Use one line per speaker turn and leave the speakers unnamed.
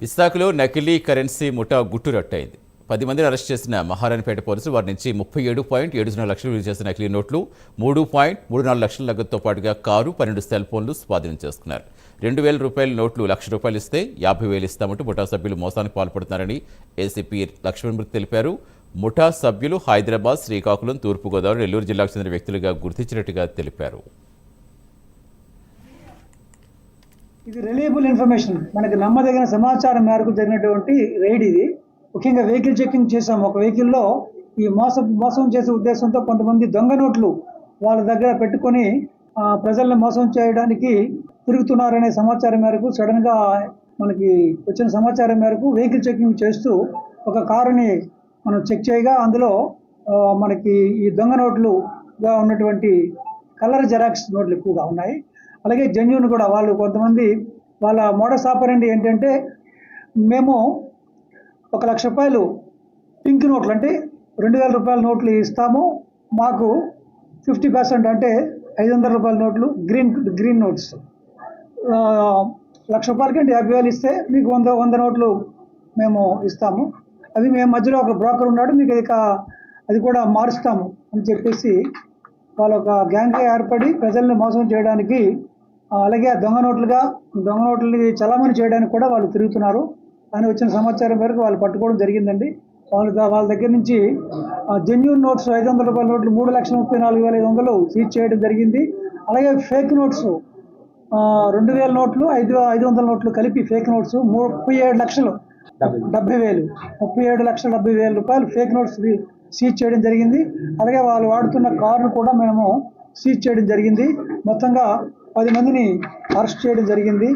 విశాఖలో నకిలీ కరెన్సీ ముఠా గుట్టురట్టయింది. 10 మందిని అరెస్ట్ చేసిన మహారాణిపేట పోలీసులు వారి నుంచి 37.70 లక్షలు విలువ చేసిన నకిలీ నోట్లు, 3.34 లక్షల నగదుతో పాటుగా కారు, 12 సెల్ ఫోన్లు స్వాధీనం చేసుకున్నారు. 2,000 రూపాయల నోట్లు ₹1,00,000 ఇస్తే 50,000 ఇస్తామంటూ ముఠా సభ్యులు మోసానికి పాల్పడుతున్నారని ఏసీపీ లక్ష్మణమూర్తి తెలిపారు. ముఠా సభ్యులు హైదరాబాద్, శ్రీకాకుళం, తూర్పుగోదావరి, నెల్లూరు జిల్లాకు చెందిన వ్యక్తులుగా గుర్తించినట్టుగా తెలిపారు.
ఇది రిలయబుల్ ఇన్ఫర్మేషన్, మనకి నమ్మదగిన సమాచారం మేరకు జరిగినటువంటి రైడ్. ఇది ముఖ్యంగా వెహికల్ చెకింగ్ చేసాం. ఒక వెహికల్లో ఈ మోసం చేసే ఉద్దేశంతో కొంతమంది దొంగ నోట్లు వాళ్ళ దగ్గర పెట్టుకొని ప్రజల్ని మోసం చేయడానికి తిరుగుతున్నారనే సమాచారం మేరకు సడన్గా మనకి వచ్చిన సమాచారం మేరకు వెహికల్ చెకింగ్ చేస్తూ ఒక కారుని మనం చెక్ చేయగా అందులో మనకి ఈ దొంగ నోట్లుగా ఉన్నటువంటి కలర్ జెరాక్స్ నోట్లు ఎక్కువగా ఉన్నాయి. అలాగే జెన్యూన్ కూడా వాళ్ళు కొంతమంది వాళ్ళ మోడస్ ఆపరెండి ఏంటంటే, మేము ₹1,00,000 పింక్ నోట్లు అంటే 2,000 రూపాయల నోట్లు ఇస్తాము, మాకు 50% అంటే 500 రూపాయల నోట్లు గ్రీన్ నోట్స్, ₹1,00,000 అంటే 50,000 ఇస్తే మీకు 100 నోట్లు మేము ఇస్తాము, అవి మేము మధ్యలో ఒక బ్రోకర్ ఉన్నాడు, మీకు అది కూడా మారుస్తాము అని చెప్పేసి వాళ్ళు ఒక గ్యాంగ్గా ఏర్పడి ప్రజల్ని మోసం చేయడానికి, అలాగే దొంగ నోట్లని చలామణి చేయడానికి కూడా వాళ్ళు తిరుగుతున్నారు అని వచ్చిన సమాచారం మేరకు వాళ్ళు పట్టుకోవడం జరిగిందండి. వాళ్ళ దగ్గర నుంచి జెన్యూన్ నోట్స్ 500 రూపాయల నోట్లు 3,34,500 సీజ్ చేయడం జరిగింది. అలాగే ఫేక్ నోట్స్ 2,000 నోట్లు 500 నోట్లు కలిపి ఫేక్ నోట్స్ 37,70,000 రూపాయలు ఫేక్ నోట్స్ సీజ్ చేయడం జరిగింది. అలాగే వాళ్ళు వాడుతున్న కారును కూడా మేము సీజ్ చేయడం జరిగింది. మొత్తంగా 10 మందిని అరెస్ట్ చేయడం జరిగింది.